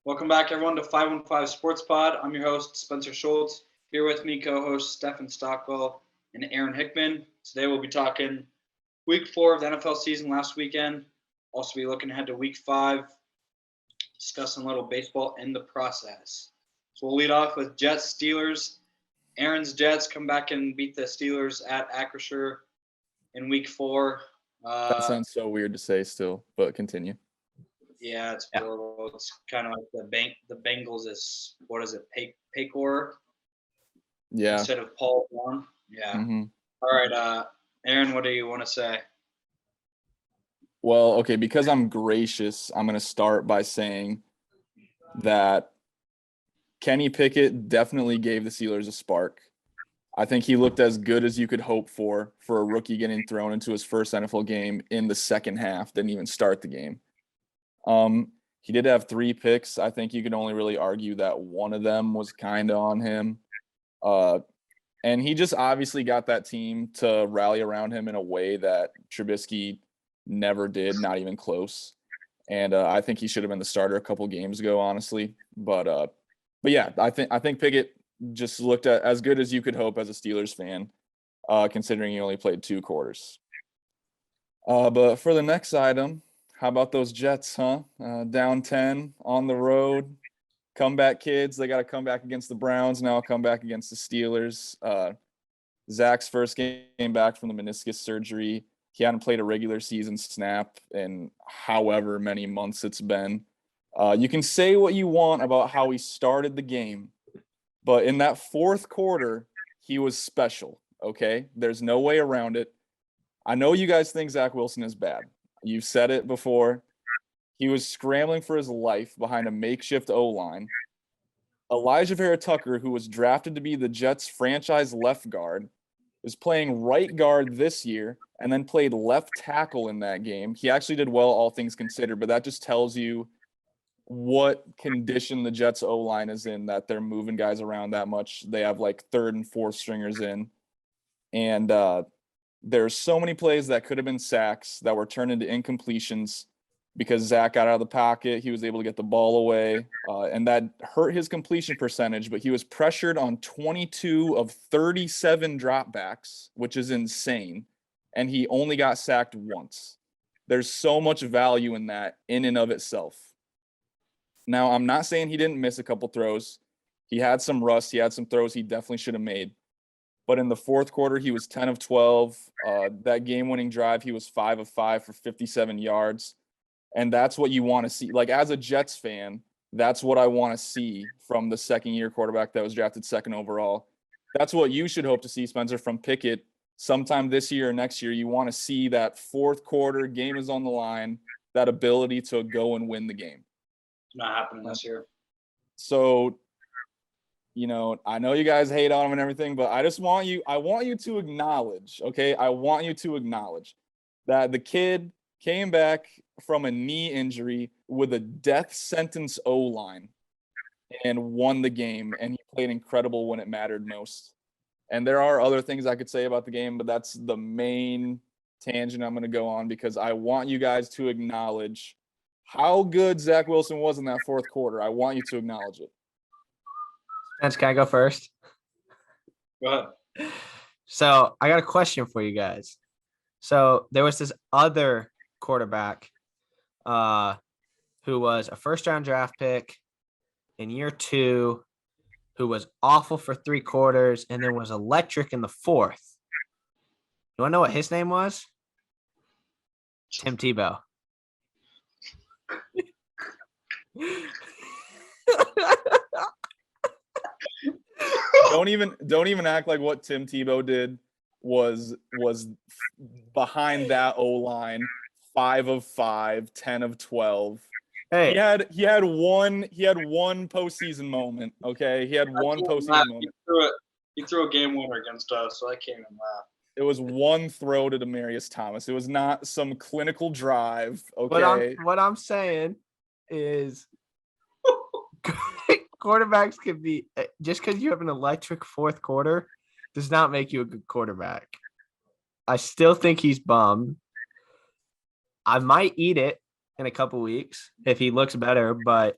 Welcome back, everyone, to 515 Sports Pod. I'm your host, Spencer Schultz. Here with me, co-hosts Stefan Stockwell and Aaron Hickman. Today we'll be talking Week 4 of the NFL season last weekend. Also be looking ahead to Week 5, discussing a little baseball in the process. So we'll lead off with Jets-Steelers. Aaron's Jets come back and beat the Steelers at Acrisure in Week 4. That sounds so weird to say still, but continue. Yeah, it's horrible. It's kind of like the Bengals is, what is it, Paycor? Yeah. Instead of Paul Warren. Yeah. Mm-hmm. All right, Aaron, what do you want to say? Well, okay, because I'm gracious, I'm going to start by saying that Kenny Pickett definitely gave the Steelers a spark. I think he looked as good as you could hope for a rookie getting thrown into his first NFL game in the second half, didn't even start the game. He did have 3 picks. I think you could only really argue that one of them was kind of on him. And he just obviously got that team to rally around him in a way that Trubisky never did, not even close. And I think he should have been the starter a couple games ago, honestly. But yeah, I think Pickett just looked at as good as you could hope as a Steelers fan, considering he only played 2 quarters. But for the next item, how about those Jets, huh? Down 10 on the road. Comeback kids. They got to come back against the Browns. Now come back against the Steelers. Zach's first game back from the meniscus surgery. He hadn't played a regular season snap in however many months it's been. You can say what you want about how he started the game, but in that fourth quarter, he was special, okay? There's no way around it. I know you guys think Zach Wilson is bad. You've said it before. He was scrambling for his life behind a makeshift O-line. Elijah Vera-Tucker, who was drafted to be the Jets' franchise left guard, is playing right guard this year and then played left tackle in that game. He actually did well, all things considered, but that just tells you what condition the Jets' O-line is in, that they're moving guys around that much. They have like third and fourth stringers in. And there's so many plays that could have been sacks that were turned into incompletions because Zach got out of the pocket. He was able to get the ball away, and that hurt his completion percentage, but he was pressured on 22 of 37 dropbacks, which is insane, and he only got sacked once. There's so much value in that in and of itself. Now, I'm not saying he didn't miss a couple throws. He had some rust. He had some throws he definitely should have made. But in the fourth quarter, he was 10 of 12. That game-winning drive, he was 5 of 5 for 57 yards. And that's what you want to see. Like, as a Jets fan, that's what I want to see from the second-year quarterback that was drafted second overall. That's what you should hope to see, Spencer, from Pickett sometime this year or next year. You want to see that fourth quarter, game is on the line, that ability to go and win the game. It's not happening this year. So, you know, I know you guys hate on him and everything, but I want you to acknowledge, okay? I want you to acknowledge that the kid came back from a knee injury with a death sentence O-line and won the game, and he played incredible when it mattered most. And there are other things I could say about the game, but that's the main tangent I'm going to go on because I want you guys to acknowledge how good Zach Wilson was in that fourth quarter. I want you to acknowledge it. Spence, can I go first? Go ahead. So I got a question for you guys. So there was this other quarterback who was a first-round draft pick in year 2, who was awful for 3 quarters and then was electric in the fourth. You want to know what his name was? Tim Tebow. Don't even act like what Tim Tebow did was behind that O-line 5 of 5, 10 of 12. Hey, He had one postseason moment. Okay, he had one postseason moment. He threw a game winner against us, so I can't even laugh. It was one throw to Demaryius Thomas. It was not some clinical drive. Okay. What I'm saying is quarterbacks can be, just because you have an electric fourth quarter does not make you a good quarterback. I still think he's bummed. I might eat it in a couple weeks if he looks better, but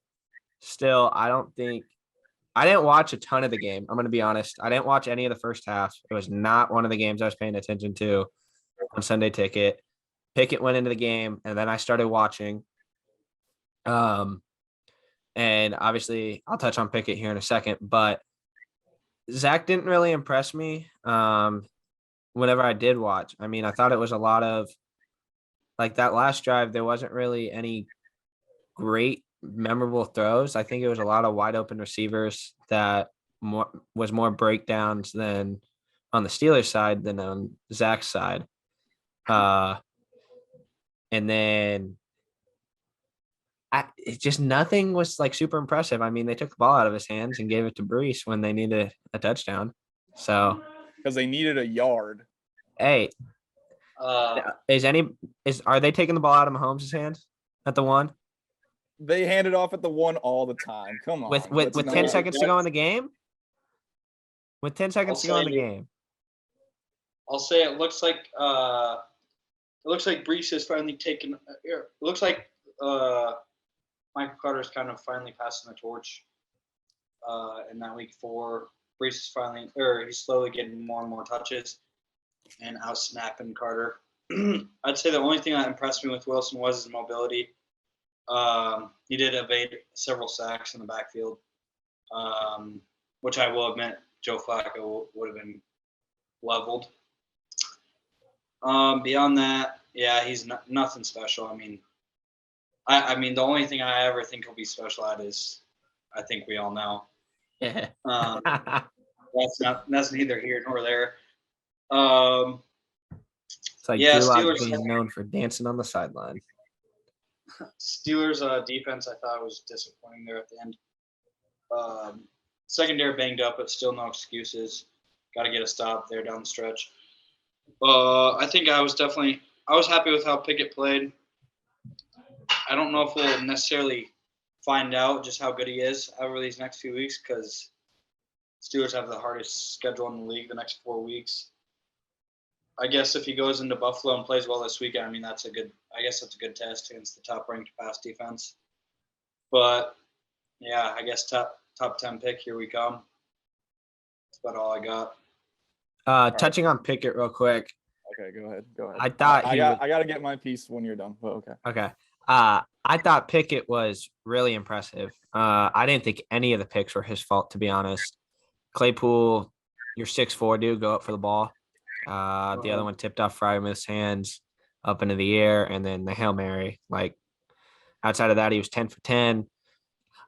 still, I didn't watch a ton of the game. I'm going to be honest. I didn't watch any of the first half. It was not one of the games I was paying attention to on Sunday Ticket. Pickett went into the game, and then I started watching. And obviously, I'll touch on Pickett here in a second, but Zach didn't really impress me. Whenever I did watch, I mean, I thought it was a lot of like that last drive. There wasn't really any great memorable throws. I think it was a lot of wide open receivers that was more breakdowns than on the Steelers side than on Zach's side. And then it just nothing was like super impressive. I mean, they took the ball out of his hands and gave it to Brees when they needed a touchdown. So because they needed a yard. hey, are they taking the ball out of Mahomes' hands at the one? They hand it off at the one all the time. Come on. With 10 seconds to go in the game? With 10 seconds to go in the game. I'll say it looks like Brees has finally taken it looks like Michael Carter's kind of finally passing the torch in that week 4. Brees is he's slowly getting more and more touches and out snapping Carter. I'd say the only thing that impressed me with Wilson was his mobility. He did evade several sacks in the backfield, which I will admit Joe Flacco would have been leveled. Beyond that, yeah, he's nothing special. I mean, the only thing I ever think he'll be special at is, I think we all know. That's neither here nor there. It's like Steelers being known for dancing on the sideline. Steelers defense, I thought was disappointing there at the end. Secondary banged up, but still no excuses. Got to get a stop there down the stretch. I think I was happy with how Pickett played. I don't know if we'll necessarily find out just how good he is over these next few weeks because Steelers have the hardest schedule in the league the next 4 weeks. I guess if he goes into Buffalo and plays well this weekend, I mean, that's a good test against the top-ranked pass defense. But, yeah, I guess top 10 pick, here we come. That's about all I got. Touching on Pickett real quick. Okay, go ahead. I thought I got to get my piece when you're done, but okay. Okay. I thought Pickett was really impressive. I didn't think any of the picks were his fault, to be honest. Claypool, your 6'4" dude, go up for the ball. The other one tipped off Freiermuth's hands up into the air, and then the Hail Mary. Like, outside of that, he was 10 for 10.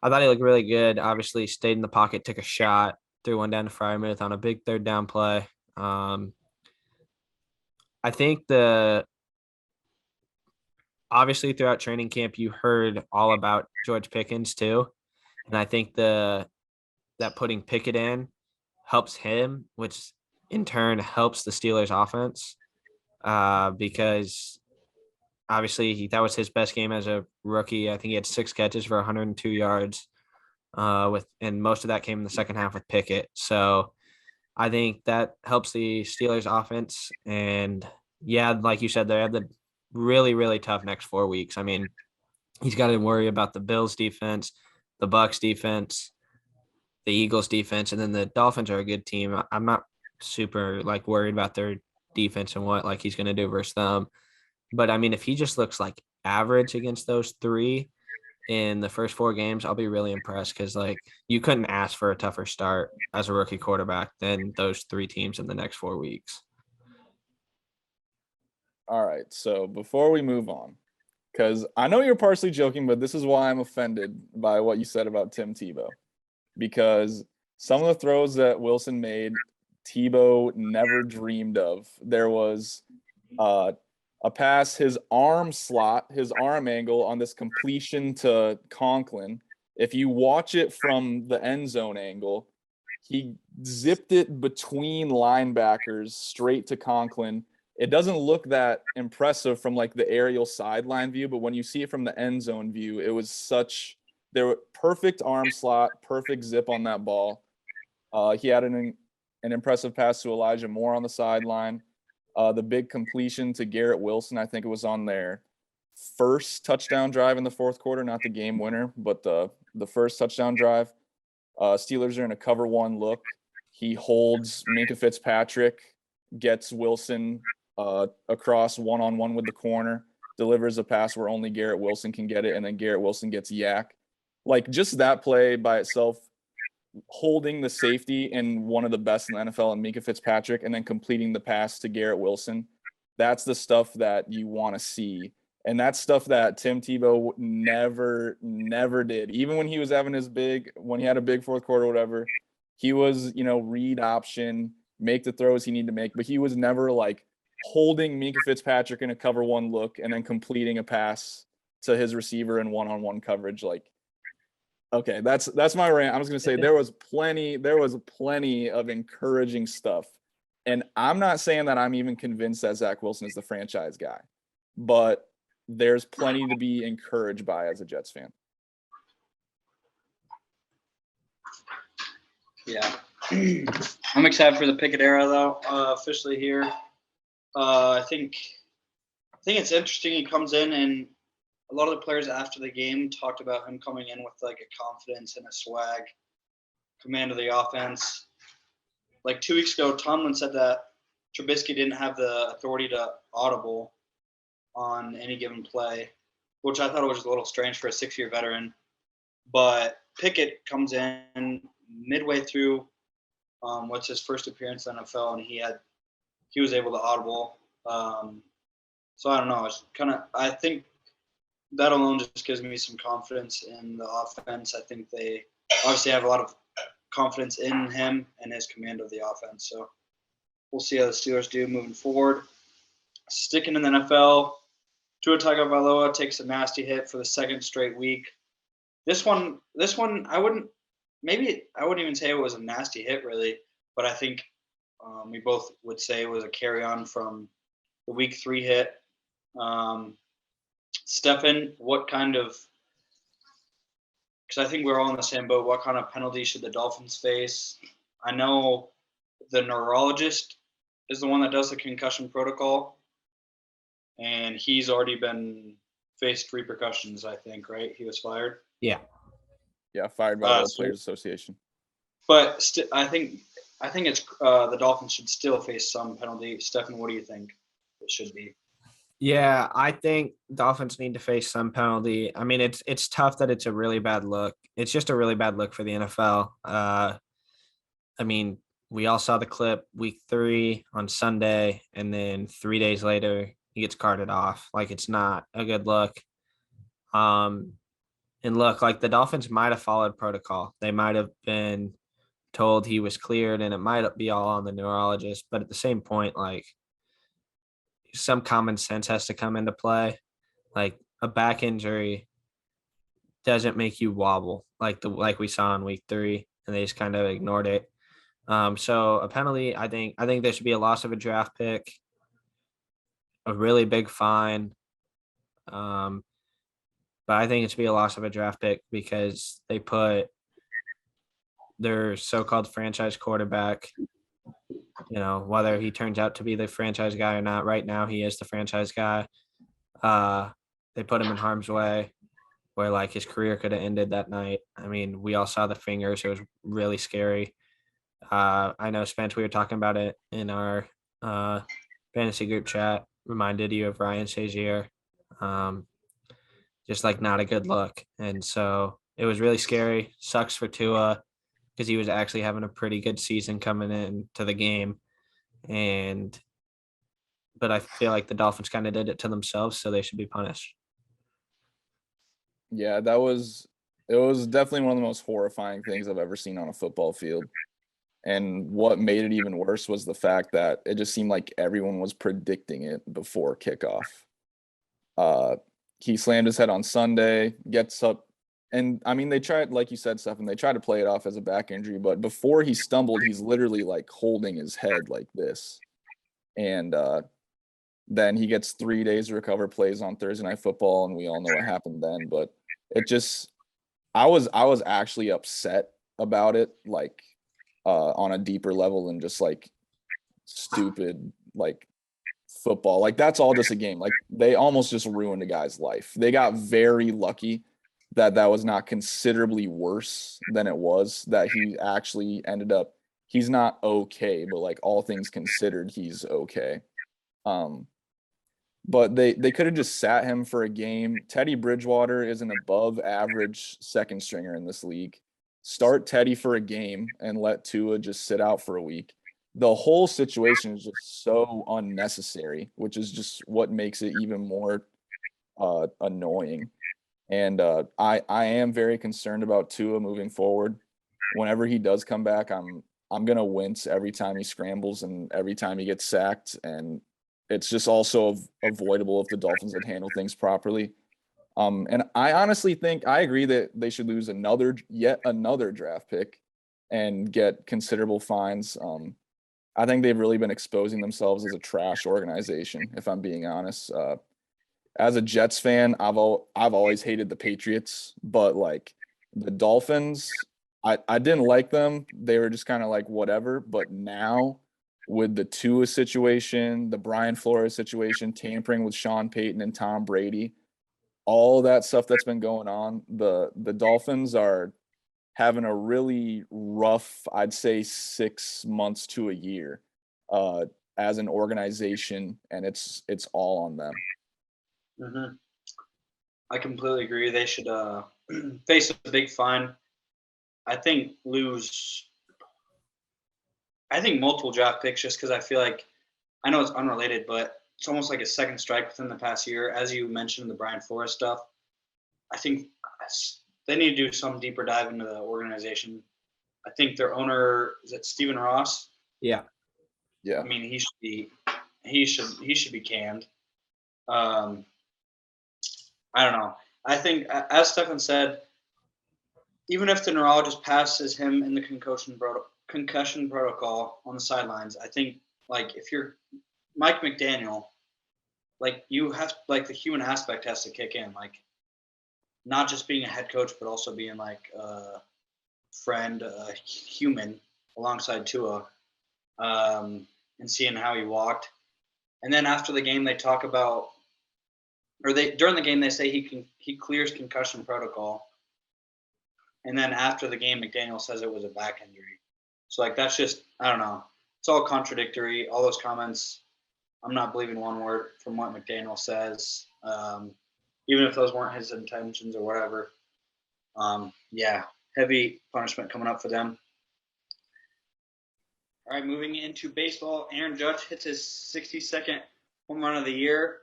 I thought he looked really good. Obviously, stayed in the pocket, took a shot, threw one down to Freiermuth on a big third down play. I think obviously throughout training camp, you heard all about George Pickens too. And I think that putting Pickett in helps him, which in turn helps the Steelers offense because obviously that was his best game as a rookie. I think he had 6 catches for 102 yards and most of that came in the second half with Pickett. So I think that helps the Steelers offense. And yeah, like you said, they have the really, really tough next 4 weeks. I mean, he's got to worry about the Bills defense, the Bucs defense, the Eagles defense, and then the Dolphins are a good team. I'm not super worried about their defense and what he's going to do versus them. But I mean, if he just looks like average against those 3 in the first 4 games, I'll be really impressed because you couldn't ask for a tougher start as a rookie quarterback than those 3 teams in the next 4 weeks. All right. So before we move on, because I know you're partially joking, but this is why I'm offended by what you said about Tim Tebow. Because some of the throws that Wilson made, Tebow never dreamed of. There was a pass, his arm angle on this completion to Conklin. If you watch it from the end zone angle, he zipped it between linebackers straight to Conklin. It doesn't look that impressive from the aerial sideline view, but when you see it from the end zone view, it was there were perfect arm slot, perfect zip on that ball. He had an impressive pass to Elijah Moore on the sideline. The big completion to Garrett Wilson, I think it was on their first touchdown drive in the fourth quarter, not the game winner, but the first touchdown drive. Steelers are in a cover one look. He holds Minkah Fitzpatrick, gets Wilson across one-on-one with the corner, delivers a pass where only Garrett Wilson can get it, and then Garrett Wilson gets yak. Like, just that play by itself, holding the safety and one of the best in the NFL and Minkah Fitzpatrick, and then completing the pass to Garrett Wilson. That's the stuff that you want to see. And that's stuff that Tim Tebow never did. Even when he was having when he had a big fourth quarter or whatever, he was, read option, make the throws he needed to make, but he was never like holding Minkah Fitzpatrick in a cover one look and then completing a pass to his receiver in one-on-one coverage. Like, okay, that's my rant. I was going to say there was plenty of encouraging stuff. And I'm not saying that I'm even convinced that Zach Wilson is the franchise guy, but there's plenty to be encouraged by as a Jets fan. Yeah. I'm excited for the Pickett era, though, officially here. I think it's interesting. He comes in, and a lot of the players after the game talked about him coming in with like a confidence and a swag, command of the offense. Like 2 weeks ago, Tomlin said that Trubisky didn't have the authority to audible on any given play, which I thought was a little strange for a 6-year veteran. But Pickett comes in midway through what's his first appearance in the NFL, and he was able to audible. So I don't know. It's I think that alone just gives me some confidence in the offense. I think they obviously have a lot of confidence in him and his command of the offense. So we'll see how the Steelers do moving forward. Sticking in the NFL, Tua Tagovaila takes a nasty hit for the second straight week. This one, I wouldn't even say it was a nasty hit really, but I think we both would say it was a carry on from the week 3 hit. Stefan, what kind of, because I think we're all in the same boat, what kind of penalty should the Dolphins face? I know the neurologist is the one that does the concussion protocol, and he's already faced repercussions, I think, right? He was fired. Yeah, fired by the Players Association. But I think it's the Dolphins should still face some penalty. Stefan, what do you think it should be? Yeah, I think Dolphins need to face some penalty. I mean, it's tough that it's a really bad look. It's just a really bad look for the NFL. I mean, we all saw the clip week 3 on Sunday, and then 3 days later he gets carted off. Like, it's not a good look. And look, like the Dolphins might have followed protocol. They might have been told he was cleared, and it might be all on the neurologist. But at the same point, like, some common sense has to come into play. Like, a back injury doesn't make you wobble like we saw in week 3, and they just kind of ignored it. So a penalty, I think there should be a loss of a draft pick, a really big fine. But I think it should be a loss of a draft pick because they put their so-called franchise quarterback, whether he turns out to be the franchise guy or not. Right now, he is the franchise guy. They put him in harm's way where, like, his career could have ended that night. I mean, we all saw the fingers. It was really scary. I know, Spence, we were talking about it in our fantasy group chat. Reminded you of Ryan Shazier. Just, like, not a good look. And so it was really scary. Sucks for Tua, because he was actually having a pretty good season coming into the game. But I feel like the Dolphins kind of did it to themselves, so they should be punished. Yeah, it was definitely one of the most horrifying things I've ever seen on a football field. And what made it even worse was the fact that it just seemed like everyone was predicting it before kickoff. He slammed his head on Sunday, gets up. And, I mean, they tried, like you said, Stephen, they tried to play it off as a back injury. But before he stumbled, he's literally, like, holding his head like this. And then he gets 3 days to recover, plays on Thursday Night Football, and we all know what happened then. But it just – I was actually upset about it, like, on a deeper level than just, like, stupid, like, football. Like that's all just a game. Like they almost just ruined a guy's life. They got very lucky that that was not considerably worse than it was, that he actually ended up, he's not okay, but like all things considered, he's okay. Um, but they could have just sat him for a game. Teddy Bridgewater is an above average second stringer in this league. Start Teddy for a game and let Tua just sit out for a week. The whole situation is just so unnecessary, which is just what makes it even more annoying. And I am very concerned about Tua moving forward. Whenever he does come back, I'm gonna wince every time he scrambles and every time he gets sacked. And it's just also avoidable if the Dolphins would handle things properly. And I honestly think I agree that they should lose yet another draft pick and get considerable fines. I think they've really been exposing themselves as a trash organization, if I'm being honest. As a Jets fan, I've always hated the Patriots, but like the Dolphins, I didn't like them. They were just kind of like whatever. But now with the Tua situation, the Brian Flores situation, tampering with Sean Payton and Tom Brady, all that stuff that's been going on, the Dolphins are having a really rough, I'd say 6 months to a year, as an organization, and it's all on them. Mm-hmm. I completely agree. They should face a big fine. I think multiple draft picks, just because I feel like, I know it's unrelated, but it's almost like a second strike within the past year. As you mentioned, the Brian Flores stuff. I think they need to do some deeper dive into the organization. I think their owner, is it Stephen Ross? Yeah. Yeah. I mean, he should be canned. I don't know. I think, as Stefan said, even if the neurologist passes him in the concussion protocol on the sidelines, I think, like, if you're Mike McDaniel, like, you have, like, the human aspect has to kick in, like, not just being a head coach, but also being like a friend, a human alongside Tua, and seeing how he walked. And then after the game, they talk about, during the game they say he clears concussion protocol, and then after the game, McDaniel says it was a back injury. So like that's just, I don't know. It's all contradictory. All those comments, I'm not believing one word from what McDaniel says, even if those weren't his intentions or whatever. Yeah, heavy punishment coming up for them. All right, moving into baseball, Aaron Judge hits his 62nd home run of the year,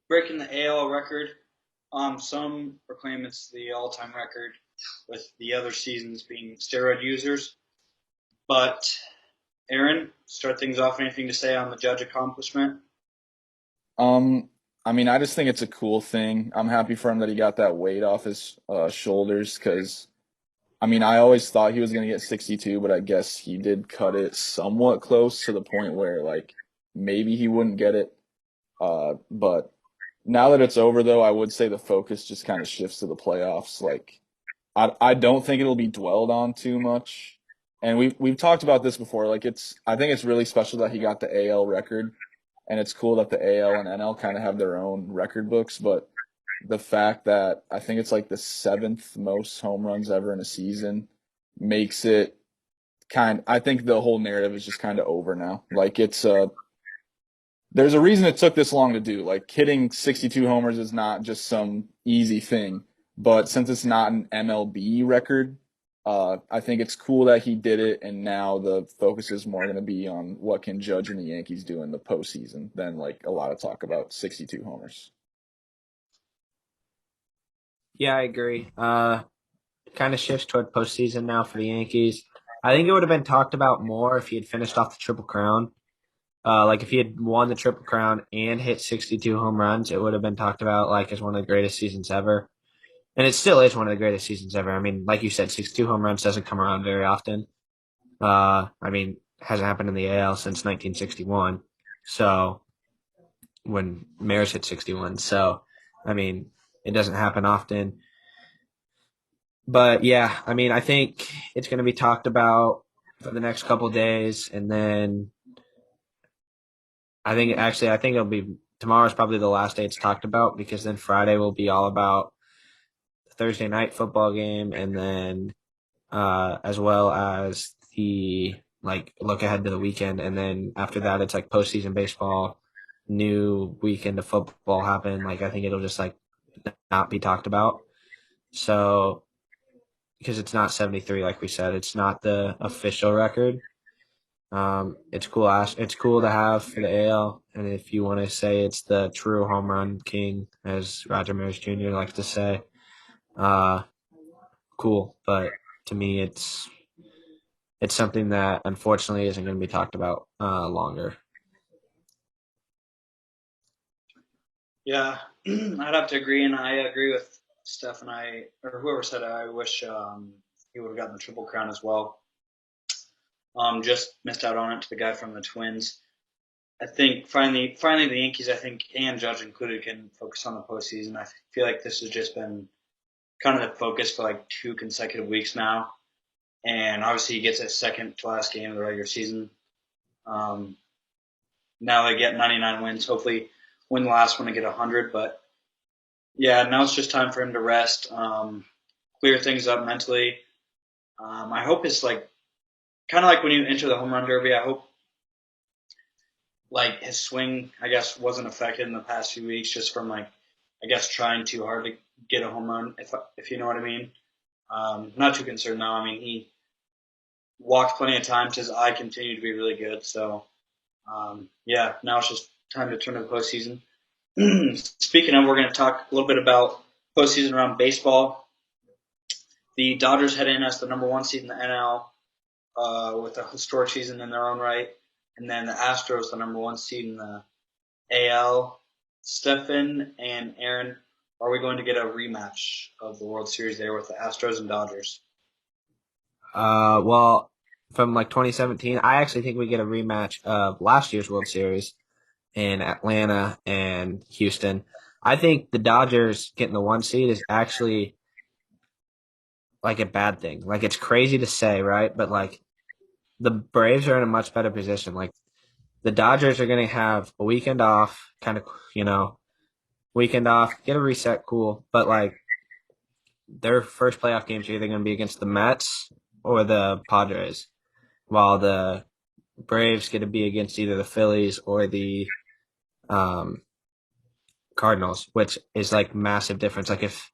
breaking the AL record. Some proclaim it's the all-time record, with the other seasons being steroid users. But Aaron, start things off. Anything to say on the Judge accomplishment? I mean, I just think it's a cool thing. I'm happy for him that he got that weight off his shoulders, because I mean, I always thought he was going to get 62, but I guess he did cut it somewhat close to the point where, like, maybe he wouldn't get it. But now that it's over, though, I would say the focus just kind of shifts to the playoffs. Like, I don't think it'll be dwelled on too much. And we've talked about this before. Like, I think it's really special that he got the AL record, and it's cool that the AL and NL kind of have their own record books, but the fact that I think it's like the 7th most home runs ever in a season makes it I think the whole narrative is just kind of over now. Like there's a reason it took this long to do. Like hitting 62 homers is not just some easy thing, but since it's not an MLB record, I think it's cool that he did it, and now the focus is more going to be on what can Judge and the Yankees do in the postseason than like a lot of talk about 62 homers. Yeah, I agree. Kind of shifts toward postseason now for the Yankees. I think it would have been talked about more if he had finished off the Triple Crown. Like if he had won the Triple Crown and hit 62 home runs, it would have been talked about like as one of the greatest seasons ever. And it still is one of the greatest seasons ever. I mean, like you said, 62 home runs doesn't come around very often. I mean, hasn't happened in the AL since 1961. So when Maris hit 61. So, I mean, it doesn't happen often. But yeah, I mean, I think it's going to be talked about for the next couple of days, and then I think it'll be tomorrow's probably the last day it's talked about because then Friday will be all about the Thursday night football game and then as well as the like look ahead to the weekend and then after that it's like postseason baseball, new weekend of football happen. Like I think it'll just like not be talked about. So because it's not 73 like we said, it's not the official record. It's cool. It's cool to have for the AL, and if you want to say it's the true home run king, as Roger Maris Jr. likes to say, uh, cool. But to me, it's something that unfortunately isn't going to be talked about longer. Yeah, I'd have to agree, and I agree with Steph and or whoever said it. I wish he would have gotten the Triple Crown as well. Just missed out on it to the guy from the Twins. I think finally the Yankees, I think, and Judge included, can focus on the postseason. I feel like this has just been kind of the focus for like 2 consecutive weeks now. And obviously he gets a second to last game of the regular season. Um, now they get 99 wins. Hopefully win the last one to get 100. But yeah, now it's just time for him to rest, clear things up mentally. I hope it's like kind of like when you enter the home run derby. I hope like his swing, I guess, wasn't affected in the past few weeks just from like I guess trying too hard to get a home run, if you know what I mean. Not too concerned now. I mean, he walked plenty of times. His eye continued to be really good. So, yeah, now it's just time to turn to the postseason. Speaking of, we're going to talk a little bit about postseason around baseball. The Dodgers head in as the number 1 seed in the NL with a historic season in their own right. And then the Astros, the number 1 seed in the AL. Stefan and Aaron, are we going to get a rematch of the World Series there with the Astros and Dodgers? Well, from like 2017, I actually think we get a rematch of last year's World Series in Atlanta and Houston. I think the Dodgers getting the 1 seed is actually like a bad thing. Like it's crazy to say, right? But like the Braves are in a much better position. Like the Dodgers are going to have a weekend off, kind of, weekend off, get a reset, cool. But like their first playoff games are either going to be against the Mets or the Padres, while the Braves get to be against either the Phillies or the um, Cardinals, which is like massive difference. Like if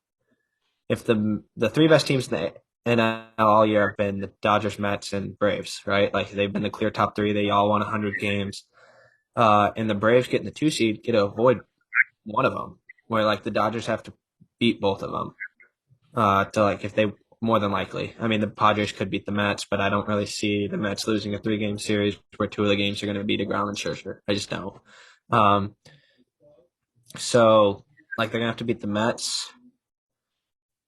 the three best teams in the NL all year have been the Dodgers, Mets, and Braves, right? Like they've been the clear top three. They all won 100 games. And the Braves getting the 2 seed get to avoid one of them, where like the Dodgers have to beat both of them. To like if they more than likely. I mean, the Padres could beat the Mets, but I don't really see the Mets losing a 3-game series where 2 of the games are going to be DeGrom and Scherzer. I just don't. Um, so like they're gonna have to beat the Mets,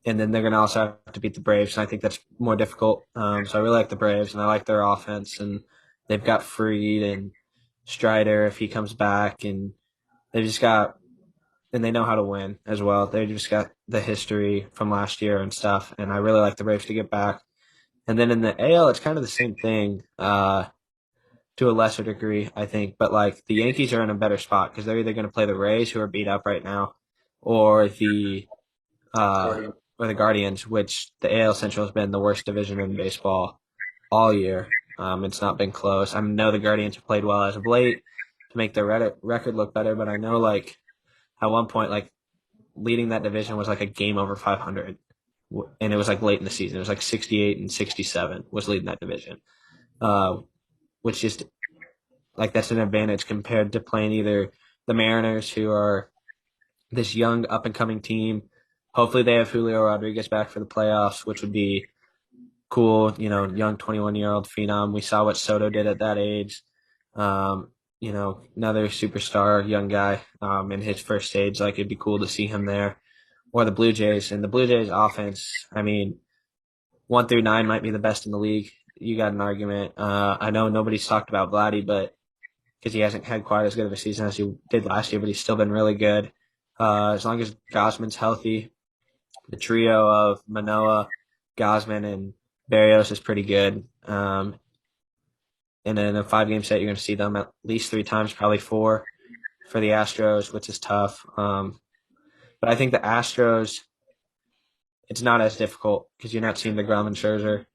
and then they're gonna also have to beat the Braves, and I think that's more difficult. So I really like the Braves, and I like their offense, and they've got Freed and Strider if he comes back, and they've just got and they know how to win as well. They just got the history from last year and stuff, and I really like the Braves to get back. And then in the AL, it's kind of the same thing to a lesser degree, I think. But like the Yankees are in a better spot because they're either going to play the Rays, who are beat up right now, or the uh, or the Guardians, which the AL Central has been the worst division in baseball all year. It's not been close. I know the Guardians have played well as of late to make their record look better, but I know like at one point like leading that division was like a game over 500, and it was like late in the season. It was like 68 and 67 was leading that division, which just like that's an advantage compared to playing either the Mariners, who are this young up and coming team. Hopefully, they have Julio Rodriguez back for the playoffs, which would be cool. Young 21-year-old phenom. We saw what Soto did at that age. Another superstar, young guy in his first stage. Like it'd be cool to see him there. Or the Blue Jays. And the Blue Jays offense, I mean, 1 through 9 might be the best in the league. You got an argument. I know nobody's talked about Vladdy, but because he hasn't had quite as good of a season as he did last year, but he's still been really good. As long as Gosman's healthy, the trio of Manoah, Gosman, and Barrios is pretty good. And then in a 5-game set, you're going to see them at least 3 times, probably 4 for the Astros, which is tough. But I think the Astros, it's not as difficult because you're not seeing the Grom and Scherzer.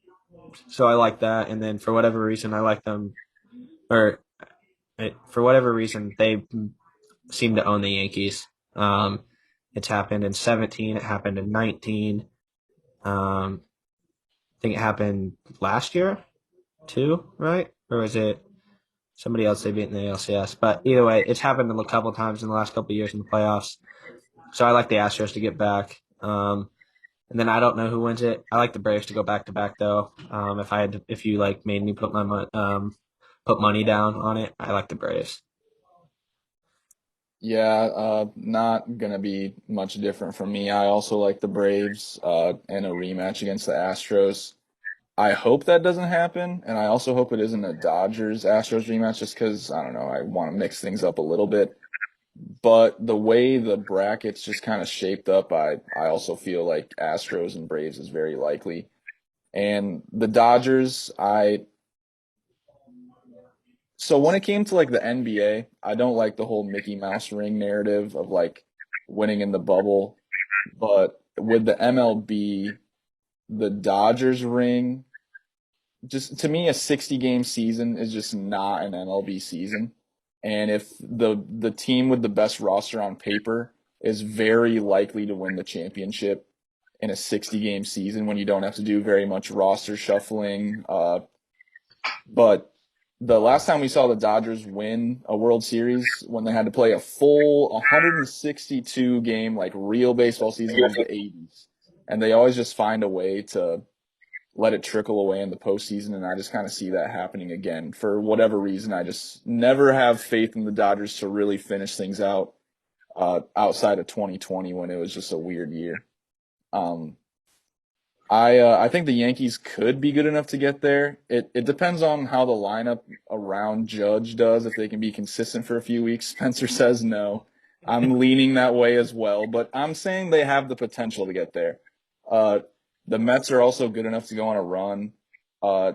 So I like that. And then for whatever reason, I like them, or for whatever reason, they seem to own the Yankees. It's happened in 17. It happened in 19. I think it happened last year too, right? Or was it somebody else they beat in the ALCS? But either way, it's happened a couple times in the last couple of years in the playoffs. So I like the Astros to get back. And then I don't know who wins it. I like the Braves to go back to back though. If you like made me put put money down on it, I like the Braves. Yeah, not gonna be much different from me. I also like the Braves and a rematch against the Astros. I hope that doesn't happen, and I also hope it isn't a Dodgers Astros rematch just because I don't know, I want to mix things up a little bit. But the way the bracket's just kind of shaped up, I also feel like Astros and Braves is very likely. And the Dodgers, so when it came to like the NBA, I don't like the whole Mickey Mouse ring narrative of like winning in the bubble. But with the MLB, the Dodgers ring, just to me, a 60-game season is just not an MLB season. And if the team with the best roster on paper is very likely to win the championship in a 60-game season when you don't have to do very much roster shuffling, but the last time we saw the Dodgers win a World Series when they had to play a full 162 game like real baseball season was the 80s. And they always just find a way to let it trickle away in the postseason, and I just kind of see that happening again. For whatever reason, I just never have faith in the Dodgers to really finish things out outside of 2020 when it was just a weird year. Um, I think the Yankees could be good enough to get there. It depends on how the lineup around Judge does. If they can be consistent for a few weeks, Spencer says no. I'm leaning that way as well, but I'm saying they have the potential to get there. Uh, the Mets are also good enough to go on a run. I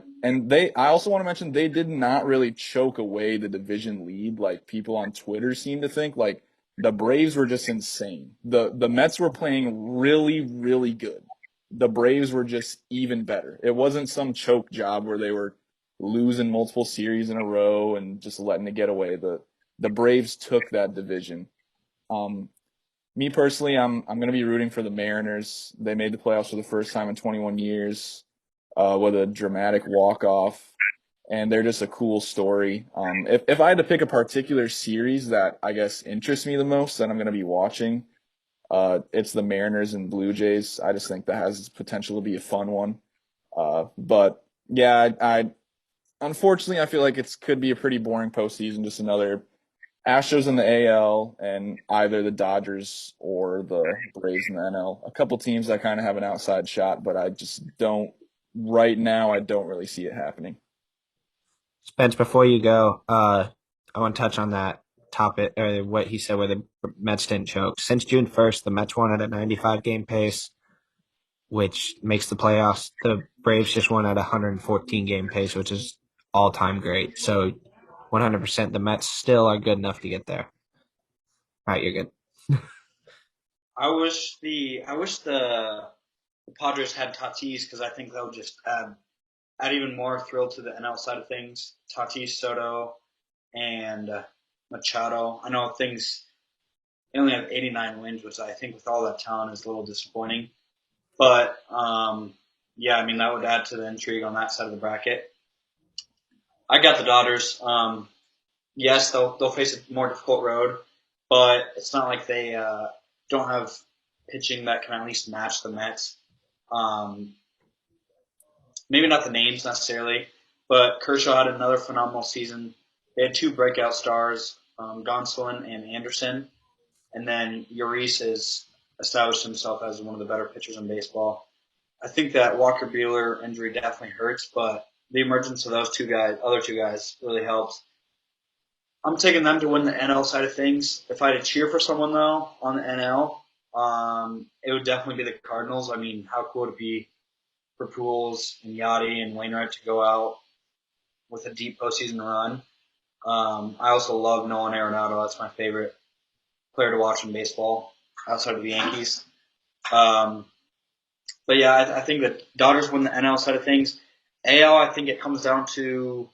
also want to mention they did not really choke away the division lead like people on Twitter seem to think. Like the Braves were just insane. The Mets were playing really, really good. The Braves were just even better. It wasn't some choke job where they were losing multiple series in a row and just letting it get away. The Braves took that division. Um, Me personally, I'm going to be rooting for the Mariners. They made the playoffs for the first time in 21 years with a dramatic walk-off, and they're just a cool story. If I had to pick a particular series that I guess interests me the most that I'm going to be watching, it's the Mariners and Blue Jays. I just think that has potential to be a fun one. But yeah, I unfortunately I feel like it could be a pretty boring postseason. Just another Astros in the AL and either the Dodgers or the Braves in the NL. A couple teams that kind of have an outside shot, but I just don't right now. I don't really see it happening. Spence, before you go, I want to touch on that topic or what he said where the Mets didn't choke. Since June 1st, the Mets won at a 95-game pace, which makes the playoffs. The Braves just won at a 114-game pace, which is all-time great. So 100% the Mets still are good enough to get there. All right, you're good. I wish the Padres had Tatis because I think that would just add even more thrill to the NL side of things. Tatis, Soto, and Machado. I know they only have 89 wins, which I think with all that talent is a little disappointing. But yeah, I mean that would add to the intrigue on that side of the bracket. I got the Dodgers. Yes, they'll face a more difficult road, but it's not like they don't have pitching that can at least match the Mets. Um, Maybe not the names necessarily, but Kershaw had another phenomenal season. They had 2 breakout stars, Gonsolin and Anderson, and then Urias has established himself as one of the better pitchers in baseball. I think that Walker Buehler injury definitely hurts, but the emergence of those other two guys, really helps. I'm taking them to win the NL side of things. If I had to cheer for someone though on the NL, it would definitely be the Cardinals. I mean, how cool would it be for Pujols and Yachty and Wainwright to go out with a deep postseason run. I also love Nolan Arenado. That's my favorite player to watch in baseball outside of the Yankees. But yeah, I think that Dodgers win the NL side of things. AL, I think it comes down to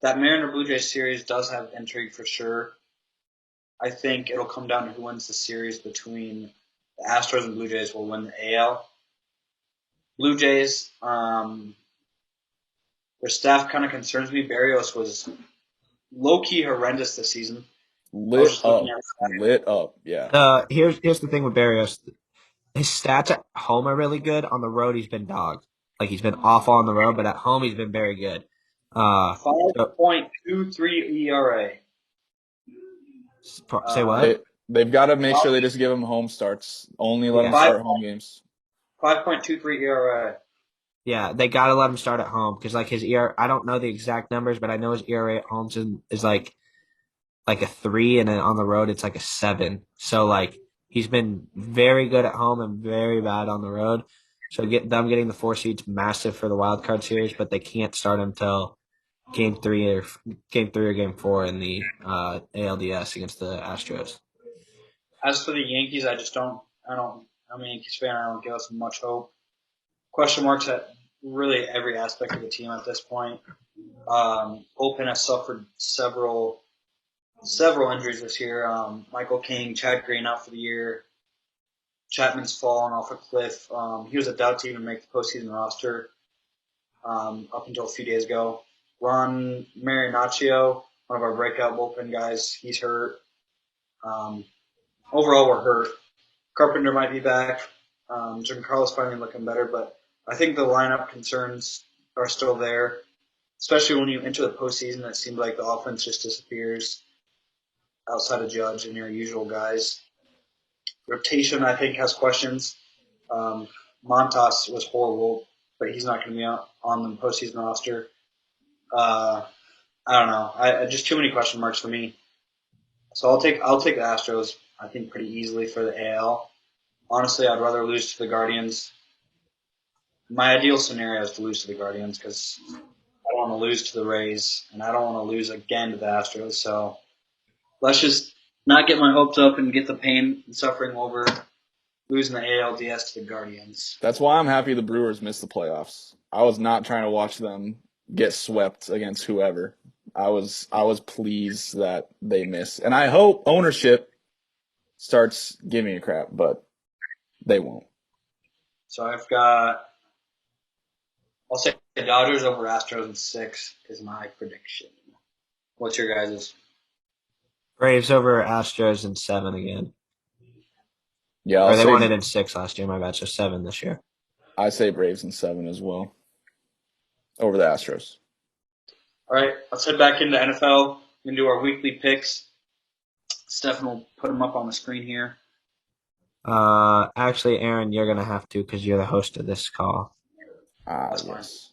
that Mariner Blue Jays series does have intrigue for sure. I think it'll come down to who wins the series between the Astros and Blue Jays will win the AL. Blue Jays, their staff kind of concerns me. Barrios was low-key horrendous this season. I was just looking at lit up. Yeah. Here's the thing with Barrios. His stats at home are really good. On the road, he's been dog. Like he's been awful on the road, but at home he's been very good. So 5.23 ERA. say what? They've got to make sure they just give him home starts. Only let him start home games. 5.23 ERA. Yeah, they got to let him start at home because like his ERA, I don't know the exact numbers, but I know his ERA at home is like a 3, and then on the road it's like a 7. So like he's been very good at home and very bad on the road. So them getting the 4 seeds massive for the wild card series, but they can't start until game 3 or game 4 in the ALDS against the Astros. As for the Yankees, I'm a Yankees fan. I don't give us much hope. Question marks at really every aspect of the team at this point. Bullpen has suffered several injuries this year. Michael King, Chad Green out for the year. Chapman's fallen off a cliff. He was a doubt to even make the postseason roster up until a few days ago. Ron Marinaccio, one of our breakout bullpen guys, he's hurt. Overall, we're hurt. Carpenter might be back. Giancarlo's finally looking better, but I think the lineup concerns are still there, especially when you enter the postseason. It seems like the offense just disappears outside of Judge and your usual guys. Rotation, I think, has questions. Montas was horrible, but he's not going to be on the postseason roster. I don't know. Just too many question marks for me. So I'll take the Astros, I think, pretty easily for the AL. Honestly, I'd rather lose to the Guardians. My ideal scenario is to lose to the Guardians because I don't want to lose to the Rays, and I don't want to lose again to the Astros. So let's just not get my hopes up and get the pain and suffering over losing the ALDS to the Guardians. That's why I'm happy the Brewers missed the playoffs. I was not trying to watch them get swept against whoever. I was pleased that they missed. And I hope ownership starts giving a crap, but they won't. So I'll say the Dodgers over Astros in 6 is my prediction. What's your guys'? Braves over Astros in 7 again. Yeah, they won it in 6 last year, my bad, so 7 this year. I say Braves in 7 as well. Over the Astros. All right, let's head back into NFL. We're going to do our weekly picks. Stefan will put them up on the screen here. Actually, Aaron, you're going to have to because you're the host of this call. That's yes.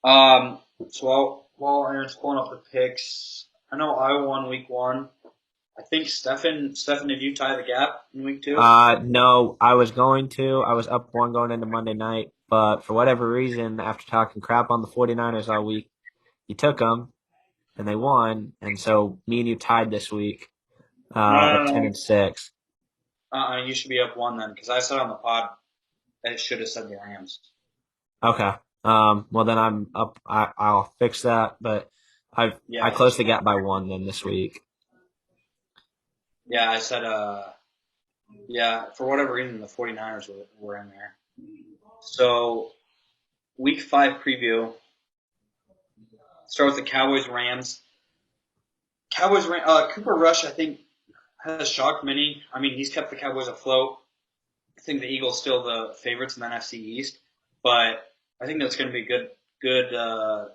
fine. So while Aaron's pulling up the picks, I know I won week 1. I think Stefan, did you tie the gap in week 2? No, I was going to. I was up 1 going into Monday night, but for whatever reason, after talking crap on the 49ers all week, you took them, and they won, and so me and you tied this week at 10-6. You should be up 1 then, because I said on the pod that it should have said the Rams. Okay. Well, then I'm up. I'll fix that, but I closed the gap by 1 then this week. Yeah, I said, for whatever reason, the 49ers were in there. So, week 5 preview. Start with the Cowboys-Rams. Cooper Rush, I think, has shocked many. I mean, he's kept the Cowboys afloat. I think the Eagles still the favorites in the NFC East, but I think that's going to be a good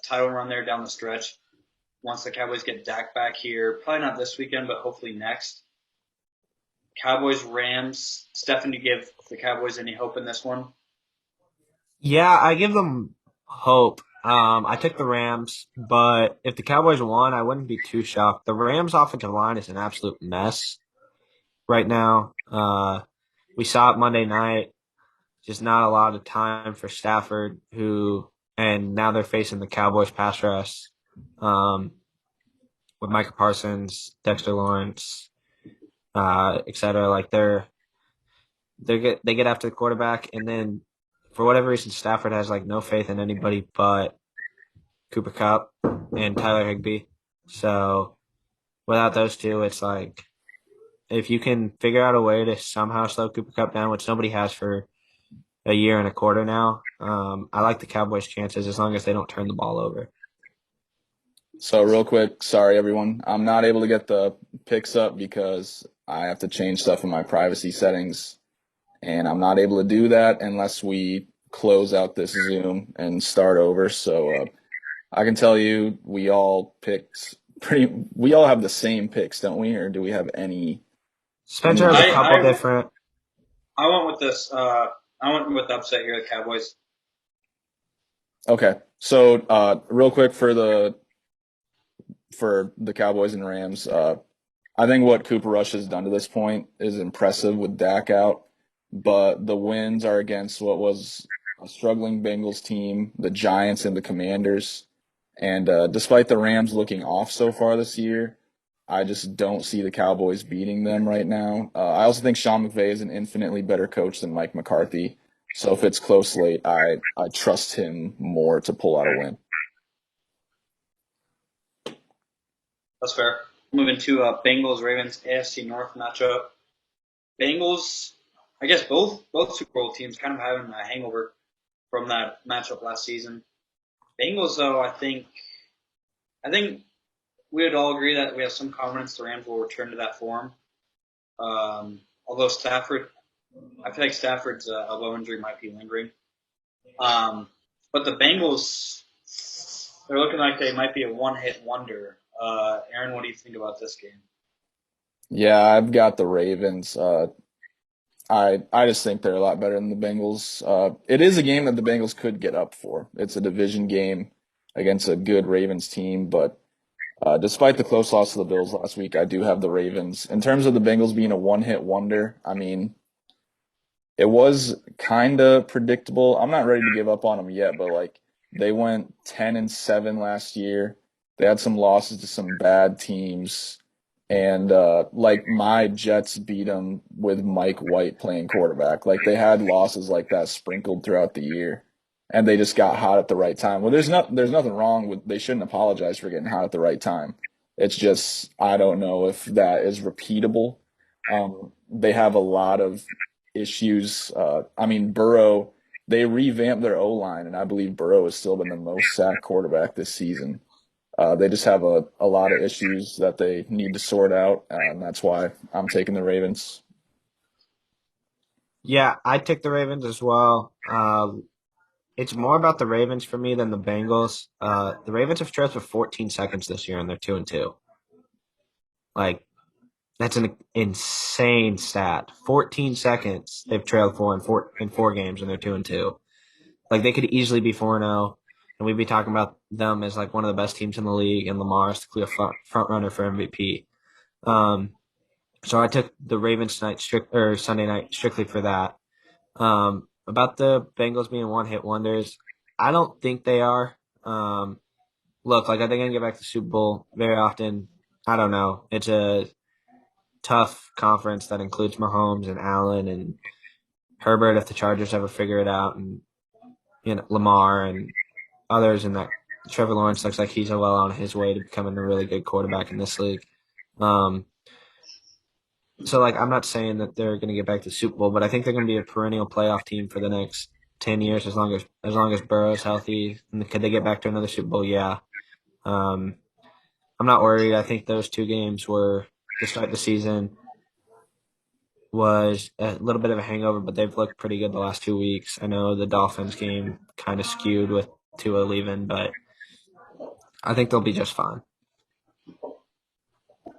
title run there down the stretch. Once the Cowboys get Dak back here, probably not this weekend, but hopefully next. Cowboys-Rams. Stefan, do you give the Cowboys any hope in this one? Yeah, I give them hope. I took the Rams, but if the Cowboys won, I wouldn't be too shocked. The Rams' offensive line is an absolute mess right now. We saw it Monday night. Just not a lot of time for Stafford, who and now they're facing the Cowboys pass rush with Micah Parsons, Dexter Lawrence, et cetera. Like they get after the quarterback, and then for whatever reason, Stafford has like no faith in anybody but Cooper Kupp and Tyler Higbee. So without those two, it's like if you can figure out a way to somehow slow Cooper Kupp down, which nobody has for a year and a quarter now, I like the Cowboys' chances as long as they don't turn the ball over. So real quick, sorry everyone, I'm not able to get the picks up because I have to change stuff in my privacy settings, and I'm not able to do that unless we close out this Zoom and start over. So I can tell you we all have the same picks, don't we? Or do we have any? Spencer has a couple different. I went with this. I went with the upset here, the Cowboys. Okay, so real quick for the Cowboys and Rams, I think what Cooper Rush has done to this point is impressive with Dak out, but the wins are against what was a struggling Bengals team, the Giants and the Commanders. And despite the Rams looking off so far this year, I just don't see the Cowboys beating them right now. I also think Sean McVay is an infinitely better coach than Mike McCarthy. So if it's close late, I trust him more to pull out a win. That's fair. Moving to Bengals-Ravens AFC North matchup. Bengals, I guess both Super Bowl teams kind of having a hangover from that matchup last season. Bengals, though, I think we would all agree that we have some confidence the Rams will return to that form. Although Stafford, I feel like Stafford's elbow injury might be lingering. But the Bengals, they're looking like they might be a one-hit wonder. Aaron, what do you think about this game? Yeah, I've got the Ravens. I just think they're a lot better than the Bengals. It is a game that the Bengals could get up for. It's a division game against a good Ravens team, but despite the close loss to the Bills last week, I do have the Ravens. In terms of the Bengals being a one-hit wonder, I mean, it was kind of predictable. I'm not ready to give up on them yet, but like they went 10-7 last year. They had some losses to some bad teams. And like my Jets beat them with Mike White playing quarterback. Like they had losses like that sprinkled throughout the year, and they just got hot at the right time. Well, there's nothing wrong with they shouldn't apologize for getting hot at the right time. It's just I don't know if that is repeatable. They have a lot of issues. I mean Burrow, they revamped their O line, and I believe Burrow has still been the most sacked quarterback this season. They just have a lot of issues that they need to sort out, and that's why I'm taking the Ravens. Yeah, I took the Ravens as well. It's more about the Ravens for me than the Bengals. The Ravens have trailed for 14 seconds this year, and they're 2-2. Like that's an insane stat. 14 seconds they've trailed in four games, and they're 2-2. Like they could easily be 4-0, and we'd be talking about them as like one of the best teams in the league, and Lamar is the clear front runner for MVP. So I took the Ravens Sunday night strictly for that. About the Bengals being one-hit wonders, I don't think they are. Look, like are they going to get back to the Super Bowl very often? I don't know. It's a tough conference that includes Mahomes and Allen and Herbert if the Chargers ever figure it out, and Lamar and others in that. Trevor Lawrence looks like he's well on his way to becoming a really good quarterback in this league. So like I'm not saying that they're going to get back to the Super Bowl, but I think they're going to be a perennial playoff team for the next 10 years as long as Burrow's healthy. And could they get back to another Super Bowl? Yeah. I'm not worried. I think those two games were to start the season was a little bit of a hangover, but they've looked pretty good the last 2 weeks. I know the Dolphins game kind of skewed with Tua leaving, but I think they'll be just fine.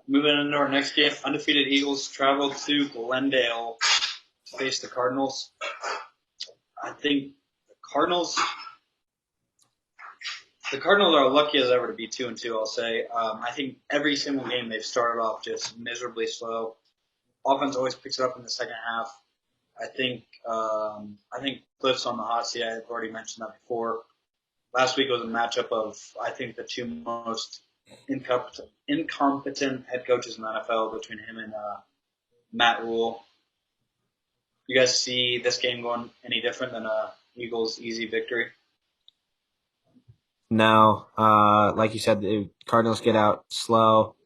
Moving into our next game, undefeated Eagles travel to Glendale to face the Cardinals. I think the Cardinals are lucky as ever to be 2-2. I'll say. I think every single game they've started off just miserably slow. Offense always picks it up in the second half. I think Cliff's on the hot seat. I've already mentioned that before. last week was a matchup of, I think, the two most incompetent head coaches in the NFL between him and Matt Rule. You guys see this game going any different than a Eagles' easy victory? No, like you said, the Cardinals get out slow,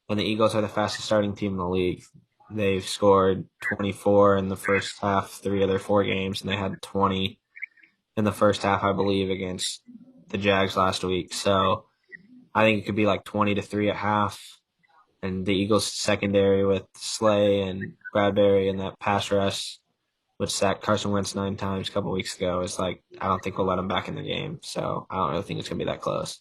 and the Eagles are the fastest starting team in the league. They've scored 24 in the first half, 3 of their 4 games, and they had 20 in the first half, I believe, against the Jags last week. So I think it could be like 20-3 at half. And the Eagles secondary with Slay and Bradbury and that pass rush, which sacked Carson Wentz 9 times a couple weeks ago, is like, I don't think we'll let him back in the game. So I don't really think it's going to be that close.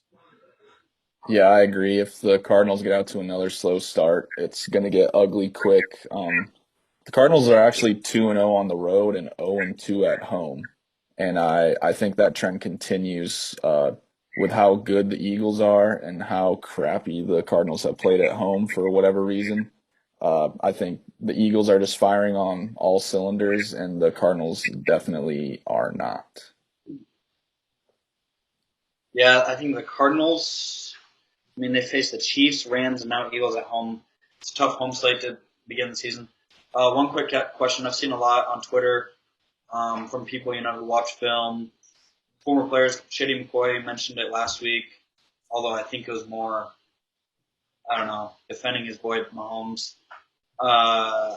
Yeah, I agree. If the Cardinals get out to another slow start, it's going to get ugly quick. The Cardinals are actually 2-0 on the road and 0-2 at home. And I think that trend continues with how good the Eagles are and how crappy the Cardinals have played at home for whatever reason. I think the Eagles are just firing on all cylinders, and the Cardinals definitely are not. Yeah, I think the Cardinals, I mean, they face the Chiefs, Rams, and now Eagles at home. It's a tough home slate to begin the season. One quick question. I've seen a lot on Twitter from people, who watch film. Former players, Shady McCoy mentioned it last week, although I think it was more, I don't know, defending his boy Mahomes. Uh,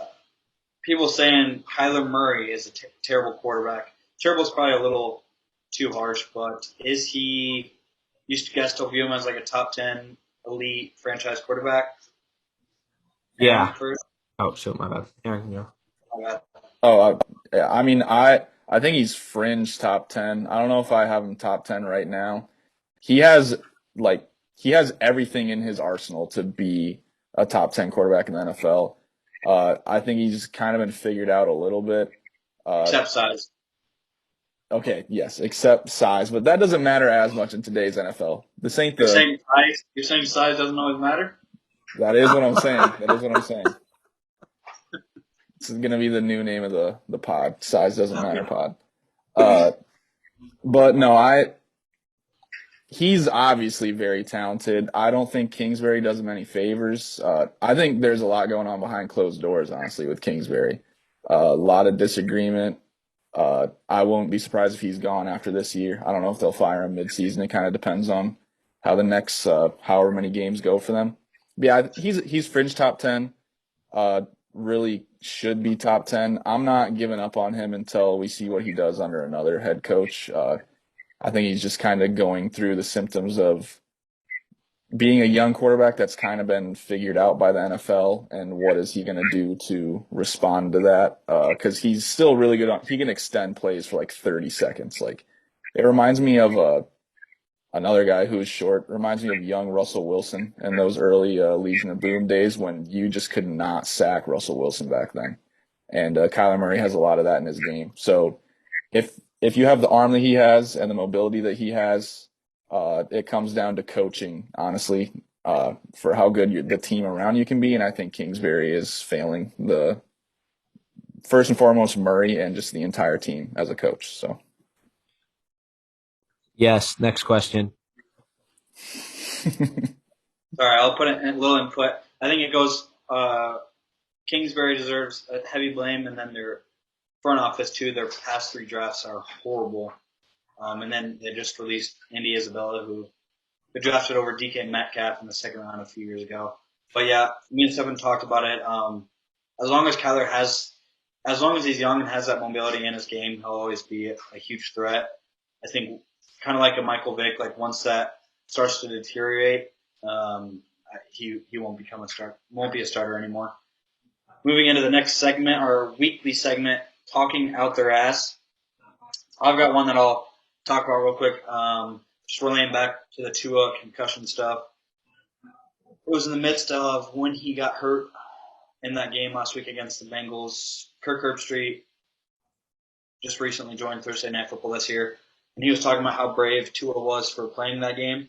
People saying Kyler Murray is a terrible quarterback. Terrible is probably a little too harsh, but is he? You guys still view him as like a top 10 elite franchise quarterback? Yeah. Aaron first. Oh, shoot, my bad. Yeah, I can go. Okay. Oh, I mean, I think he's fringe top 10. I don't know if I have him top 10 right now. He has like he has everything in his arsenal to be a top 10 quarterback in the NFL. I think he's kind of been figured out a little bit. Except size. Okay, yes, except size, but that doesn't matter as much in today's NFL. This ain't You're the. saying size? You're saying size doesn't always matter? That is what I'm saying. That is what I'm saying. This is gonna be the new name of the pod. Size doesn't matter pod. Uh, but no, he's obviously very talented. I don't think Kingsbury does him any favors. I think there's a lot going on behind closed doors, honestly, with Kingsbury. A lot of disagreement. I won't be surprised if he's gone after this year. I don't know if they'll fire him midseason. It kind of depends on how the next however many games go for them. But yeah, he's fringe top 10. Really should be top 10. I'm not giving up on him until we see what he does under another head coach. I think he's just kind of going through the symptoms of being a young quarterback that's kind of been figured out by the NFL, and what is he going to do to respond to that? Because he's still really good he can extend plays for like 30 seconds. Like, it reminds me of another guy who is short. Reminds me of young Russell Wilson in those early Legion of Boom days when you just could not sack Russell Wilson back then. And Kyler Murray has a lot of that in his game. So if you have the arm that he has and the mobility that he has, it comes down to coaching, honestly, for how good the team around you can be. And I think Kingsbury is failing the first and foremost Murray and just the entire team as a coach. So Yes. Next question. Sorry, I'll put in a little input. I think it goes Kingsbury deserves a heavy blame, and then their front office, too. Their past 3 drafts are horrible. And then they just released Andy Isabella, who they drafted over DK Metcalf in the second round a few years ago. But yeah, me and Stephen talked about it. As long as Kyler as long as he's young and has that mobility in his game, he'll always be a huge threat. I think kind of like a Michael Vick, like once that starts to deteriorate, he won't be a starter anymore. Moving into the next segment, our weekly segment, talking out their ass. I've got one that I'll talk about real quick. Just relaying back to the Tua concussion stuff. It was in the midst of when he got hurt in that game last week against the Bengals. Kirk Herbstreit just recently joined Thursday Night Football this year, and he was talking about how brave Tua was for playing that game.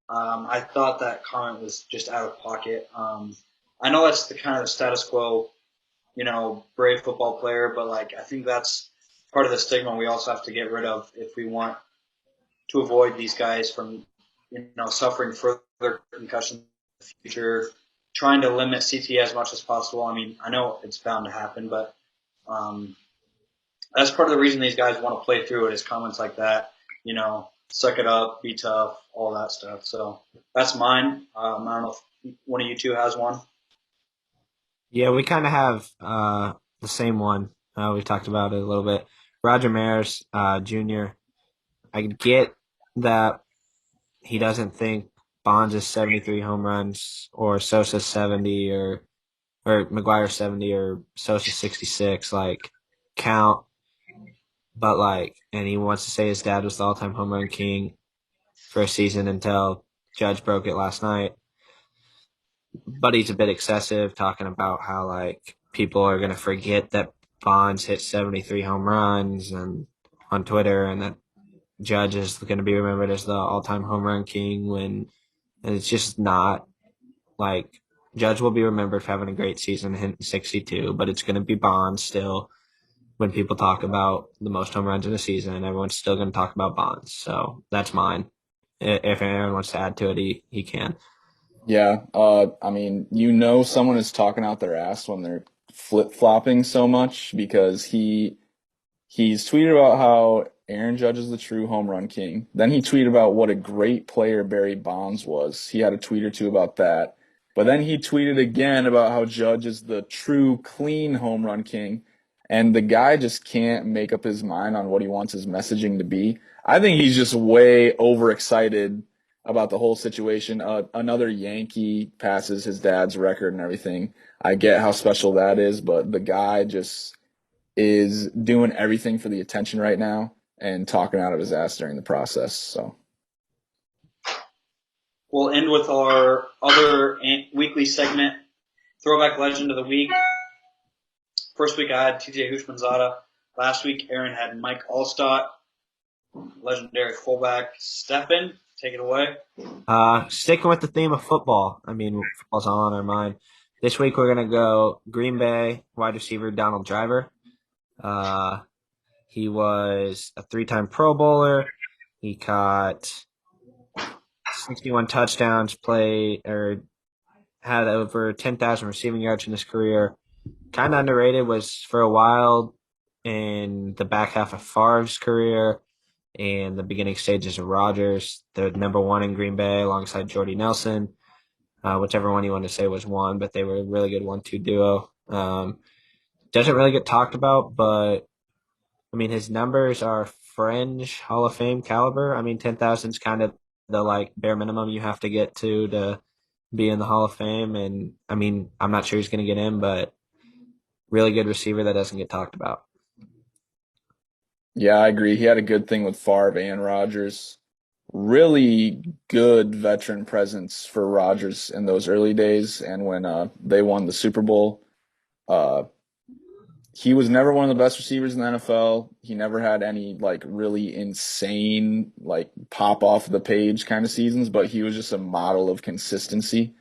I thought that comment was just out of pocket. I know that's the kind of the status quo, brave football player, but I think that's part of the stigma we also have to get rid of if we want to avoid these guys from, suffering further concussions in the future, trying to limit CTE as much as possible. I mean, I know it's bound to happen, but that's part of the reason these guys want to play through it is comments like that, suck it up, be tough, all that stuff. So that's mine. I don't know if one of you two has one. Yeah, we kind of have the same one. We talked about it a little bit. Roger Maris, Jr. I get that he doesn't think Bonds is 73 home runs or Sosa 70 or McGuire 70 or Sosa 66 count, but and he wants to say his dad was the all-time home run king for a season until Judge broke it last night. But he's a bit excessive talking about how people are going to forget that Bonds hit 73 home runs and on Twitter, and that Judge is going to be remembered as the all-time home run king and it's just not. Judge will be remembered for having a great season, hitting 62, but it's going to be Bonds still. When people talk about the most home runs in a season, everyone's still going to talk about Bonds. So that's mine. If Aaron wants to add to it, he can. Yeah, I mean, someone is talking out their ass when they're flip-flopping so much because he's tweeted about how Aaron Judge is the true home run king. Then he tweeted about what a great player Barry Bonds was. He had a tweet or two about that. But then he tweeted again about how Judge is the true clean home run king. And the guy just can't make up his mind on what he wants his messaging to be. I think he's just way overexcited about the whole situation. Another Yankee passes his dad's record and everything. I get how special that is, but the guy just is doing everything for the attention right now and talking out of his ass during the process. So we'll end with our other weekly segment, Throwback Legend of the Week. First week I had TJ Hushmanzada. Last week Aaron had Mike Allstott, legendary fullback. Stefan, take it away. Sticking with the theme of football. I mean, football's all on our mind. This week we're going to go Green Bay wide receiver Donald Driver. He was a 3-time Pro Bowler. He caught 61 touchdowns, had over 10,000 receiving yards in his career. Kind of underrated, was for a while in the back half of Favre's career and the beginning stages of Rodgers. The number one in Green Bay alongside Jordy Nelson, whichever one you want to say was one, but they were a really good 1-2 duo. Doesn't really get talked about, but I mean, his numbers are fringe Hall of Fame caliber. I mean, 10,000 is kind of the bare minimum you have to get to be in the Hall of Fame. And I mean, I'm not sure he's going to get in, but really good receiver that doesn't get talked about. yeah, I agree. He had a good thing with Favre and Rodgers. Really good veteran presence for Rodgers in those early days, and when they won the Super Bowl. He was never one of the best receivers in the NFL. He never had any really insane pop off the page kind of seasons, but he was just a model of consistency.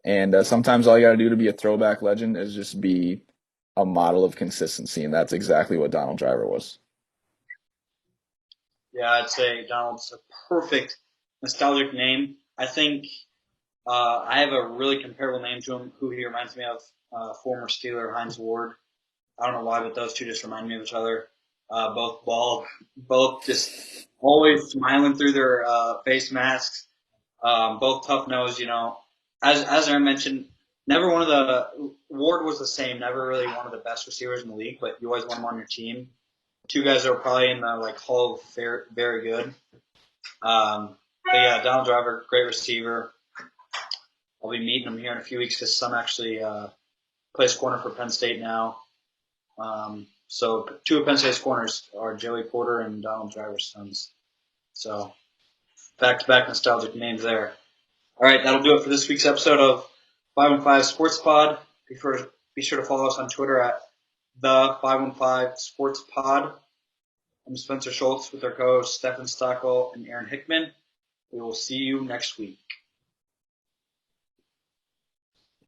And sometimes all you got to do to be a throwback legend is just be a model of consistency, and that's exactly what Donald Driver was. Yeah, I'd say Donald's a perfect nostalgic name. I think I have a really comparable name to him, who he reminds me of, former Steeler Hines Ward. I don't know why, but those two just remind me of each other. Both bald, both just always smiling through their face masks. Both tough nosed, As Aaron mentioned, never one of the Ward was the same. Never really one of the best receivers in the league, but you always want him on your team. Two guys that are probably in the Hall of very good. But yeah, Donald Driver, great receiver. I'll be meeting him here in a few weeks. His son actually plays corner for Penn State now. So two of Penn State's corners are Joey Porter and Donald Driver's sons. So back-to-back nostalgic names there. All right, that'll do it for this week's episode of 515 Sports Pod. Be sure to follow us on Twitter at the 515 Sports Pod. I'm Spencer Schultz with our co-hosts Stefan Stockel and Aaron Hickman. We will see you next week.